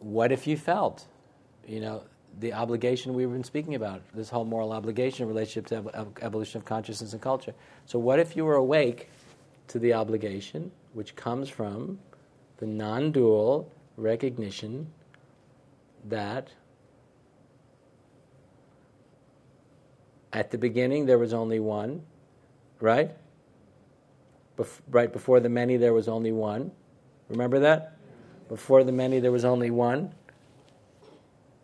what if you felt, the obligation we've been speaking about, this whole moral obligation relationship to evolution of consciousness and culture. So what if you were awake to the obligation, which comes from the non-dual recognition that at the beginning there was only one, right? Right before the many there was only one. Remember that? Before the many there was only one.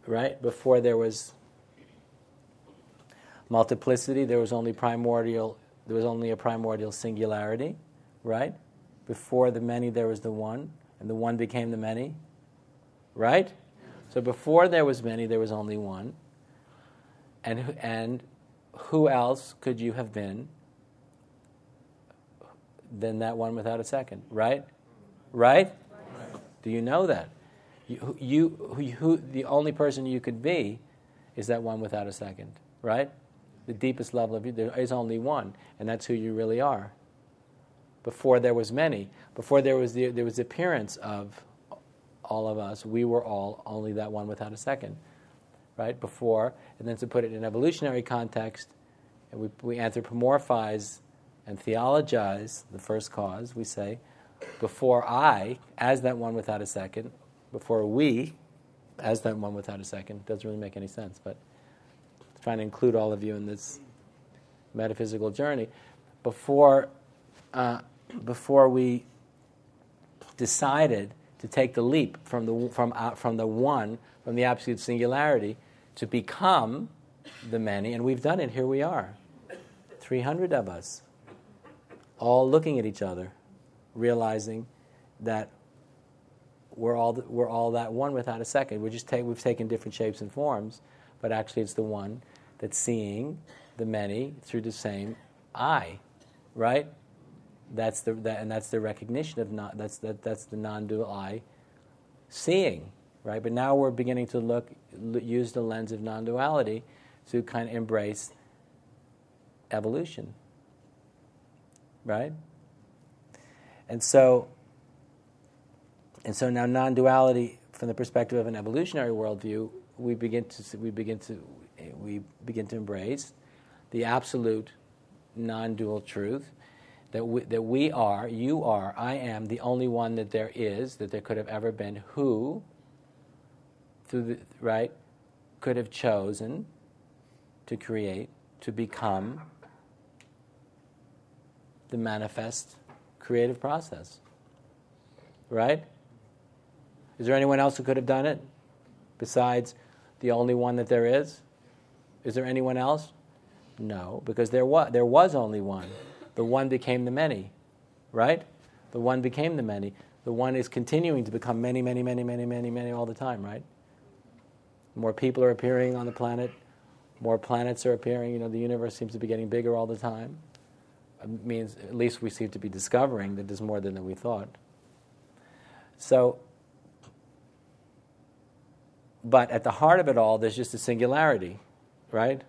Right? Before there was multiplicity, there was only a primordial singularity, right? Before the many there was the one, and the one became the many, right? So before there was many, there was only one. And who else could you have been than that one without a second, right? Right? Do you know that? The only person you could be is that one without a second, right? The deepest level of you, there is only one, and that's who you really are. Before there was many, before there was the appearance of all of us, we were all only that one without a second, right? Before, and then to put it in evolutionary context, and we anthropomorphize and theologize the first cause. We say, before I, as that one without a second, before we, as that one without a second, doesn't really make any sense, but trying to include all of you in this metaphysical journey. Before we decided to take the leap from the one, from the absolute singularity, to become the many, and we've done it. Here we are, 300 of us, all looking at each other, realizing that we're all that one without a second. We've taken different shapes and forms, but actually it's the one that's seeing the many through the same eye, right? That's the recognition of that's the non-dual eye seeing, right? But now we're beginning to use the lens of non-duality to kind of embrace evolution, right? And so now non-duality, from the perspective of an evolutionary worldview, we begin to embrace the absolute non-dual truth that we are, you are, I am the only one that there is, that there could have ever been, who could have chosen to create, to become the manifest creative process. Right? Is there anyone else who could have done it besides the only one that there is? Is there anyone else? No, because there was only one. The one became the many, right? The one became the many. The one is continuing to become many, many, many, many, many, many all the time, right? More people are appearing on the planet. More planets are appearing. The universe seems to be getting bigger all the time. It means at least we seem to be discovering that there's more than we thought. So, but at the heart of it all, there's just a singularity, right?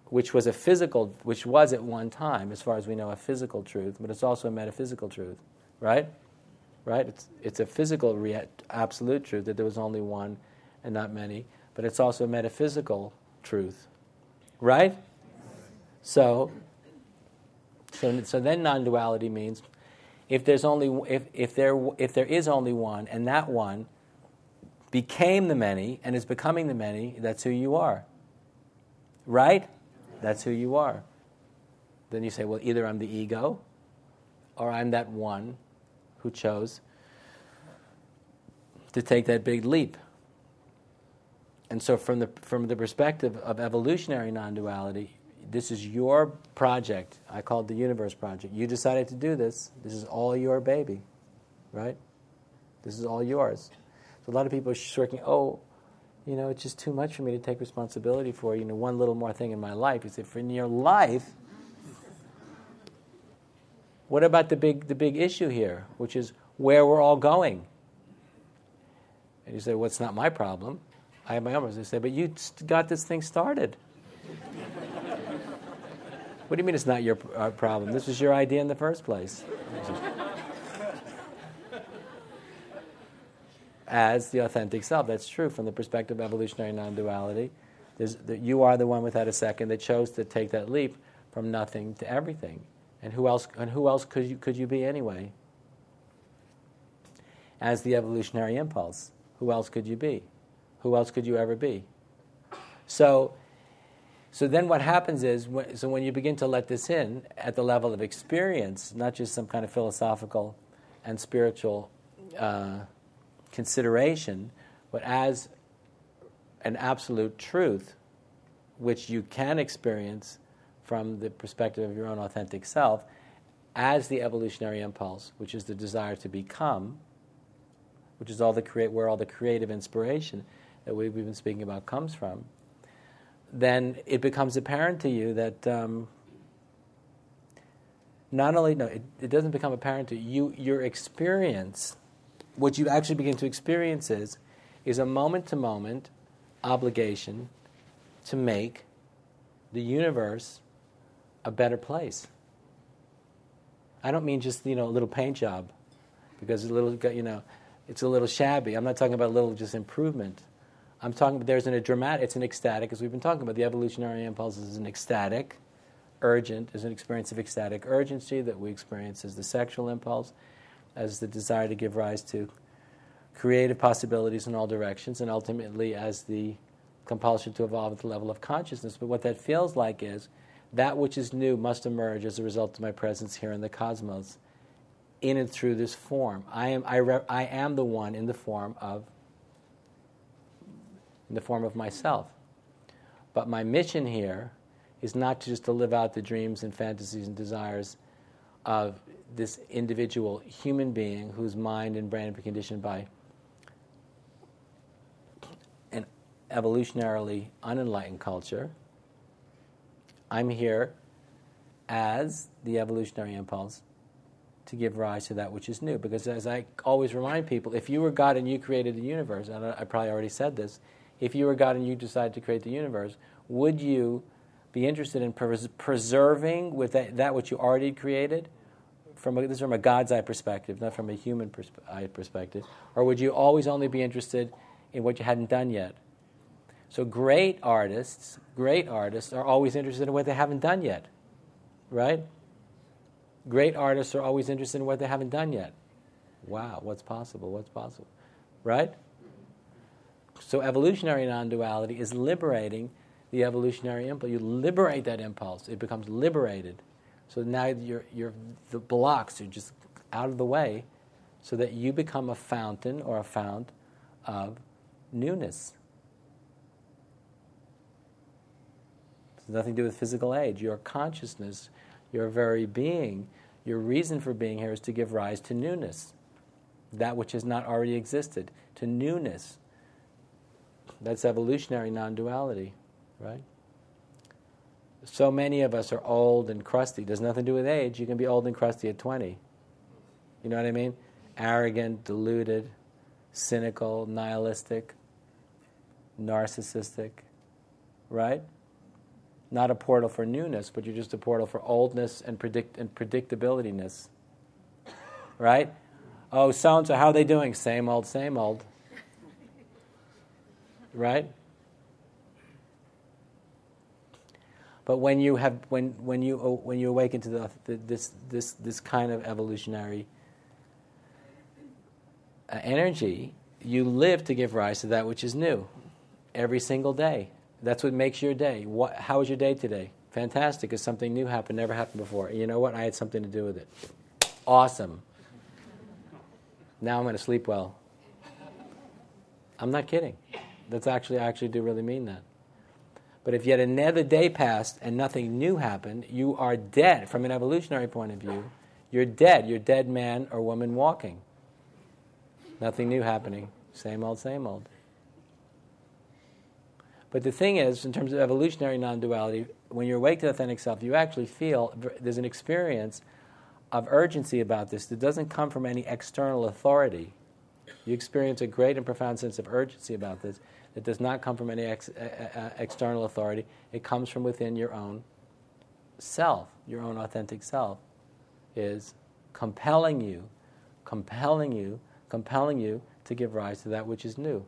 Which was at one time, as far as we know, a physical truth, but it's also a metaphysical truth, right? Right? It's a physical absolute truth that there was only one and not many, but it's also a metaphysical truth, right? So then non-duality means if there is only one, and that one became the many and is becoming the many, that's who you are. Right? That's who you are. Then you say, well, either I'm the ego, or I'm that one who chose to take that big leap. And so from the perspective of evolutionary non-duality, this is your project. I call it the universe project. You decided to do this. This is all your baby, right? This is all yours. So a lot of people are shirking, it's just too much for me to take responsibility for, one little more thing in my life. You say, for in your life, what about the big issue here, which is where we're all going? And you say, well, it's not my problem. I have my own. They say, but you got this thing started. What do you mean it's not your problem? This was your idea in the first place. as the authentic self. That's true from the perspective of evolutionary non-duality. You are the one without a second that chose to take that leap from nothing to everything. And who else could you be anyway? As the evolutionary impulse, who else could you be? Who else could you ever be? So then what happens is, when you begin to let this in at the level of experience, not just some kind of philosophical and spiritual consideration, but as an absolute truth, which you can experience from the perspective of your own authentic self, as the evolutionary impulse, which is the desire to become, which is where all the creative inspiration that we've been speaking about comes from, then it becomes apparent to you that it doesn't become apparent to you. Your experience, what you actually begin to experience is a moment-to-moment obligation to make the universe a better place. I don't mean just a little paint job, because it's a little shabby. I'm not talking about a little just improvement. I'm talking about it's an ecstatic, as we've been talking about. The evolutionary impulse is an ecstatic, urgent, is an experience of ecstatic urgency that we experience as the sexual impulse, as the desire to give rise to creative possibilities in all directions, and ultimately as the compulsion to evolve at the level of consciousness. But what that feels like is that which is new must emerge as a result of my presence here in the cosmos, in and through this form. I am the one in the form of myself. But my mission here is not just to live out the dreams and fantasies and desires of this individual human being whose mind and brain have been conditioned by an evolutionarily unenlightened culture. I'm here as the evolutionary impulse to give rise to that which is new. Because as I always remind people, if you were God and you created the universe, and I probably already said this, if you were God and you decided to create the universe, would you be interested in preserving with that which you already created? This is from a God's eye perspective, not from a human eye perspective. Or would you always only be interested in what you hadn't done yet? So great artists are always interested in what they haven't done yet, right? Great artists are always interested in what they haven't done yet. Wow, what's possible, right? So evolutionary non-duality is liberating the evolutionary impulse. You liberate that impulse, it becomes liberated. So now the blocks are just out of the way, so that you become a fountain or a fount of newness. It's nothing to do with physical age. Your consciousness, your very being, your reason for being here is to give rise to newness, that which has not already existed, to newness. That's evolutionary non-duality, right? So many of us are old and crusty. There's nothing to do with age. You can be old and crusty at 20. You know what I mean? Arrogant, deluded, cynical, nihilistic, narcissistic, right? Not a portal for newness, but you're just a portal for oldness and predictability-ness, right? Oh, so-and-so, how are they doing? Same old, right? But when you awaken to this kind of evolutionary energy, you live to give rise to that which is new every single day. That's what makes your day. How was your day today? Fantastic, because something new happened, never happened before. And you know what? I had something to do with it. Awesome. Now I'm going to sleep well. I'm not kidding. I actually do really mean that. But if yet another day passed and nothing new happened, you are dead. From an evolutionary point of view, you're dead. You're dead man or woman walking. Nothing new happening. Same old, same old. But the thing is, in terms of evolutionary non-duality, when you're awake to authentic self, you actually feel there's an experience of urgency about this that doesn't come from any external authority. You experience a great and profound sense of urgency about this that does not come from any external authority. It comes from within your own self. Your own authentic self is compelling you to to give rise to that which is new.